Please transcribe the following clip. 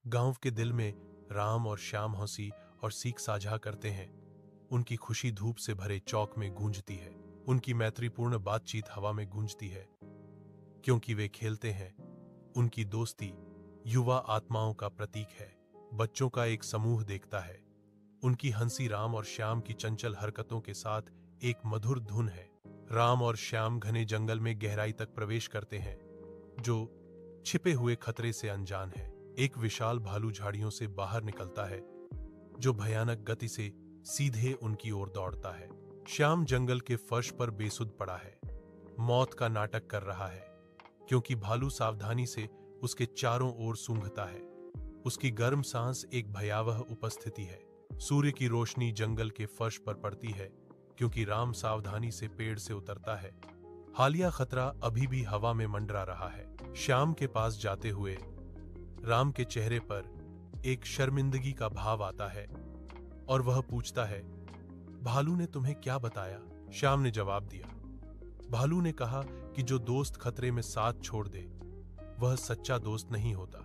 गांव के दिल में राम और श्याम हंसी और सीख साझा करते हैं। उनकी खुशी धूप से भरे चौक में गूंजती है। उनकी मैत्रीपूर्ण बातचीत हवा में गूंजती है, क्योंकि वे खेलते हैं। उनकी दोस्ती युवा आत्माओं का प्रतीक है, बच्चों का एक समूह देखता है। उनकी हंसी राम और श्याम की चंचल हरकतों के साथ एक मधुर धुन है। राम और श्याम घने जंगल में गहराई तक प्रवेश करते हैं, जो छिपे हुए खतरे से अनजान है। एक विशाल भालू झाड़ियों से बाहर निकलता है, जो भयानक गति से सीधे उनकी ओर दौड़ता है। श्याम जंगल के फर्श पर बेसुध पड़ा है, मौत का नाटक कर रहा है, क्योंकि भालू सावधानी से उसके चारों ओर सूंघता है। उसकी गर्म सांस एक भयावह उपस्थिति है। सूर्य की रोशनी जंगल के फर्श पर पड़ती है, क्योंकि राम सावधानी से पेड़ से उतरता है। हालिया खतरा अभी भी हवा में मंडरा रहा है। श्याम के पास जाते हुए राम के चेहरे पर एक शर्मिंदगी का भाव आता है और वह पूछता है, भालू ने तुम्हें क्या बताया? श्याम ने जवाब दिया, भालू ने कहा कि जो दोस्त खतरे में साथ छोड़ दे, वह सच्चा दोस्त नहीं होता।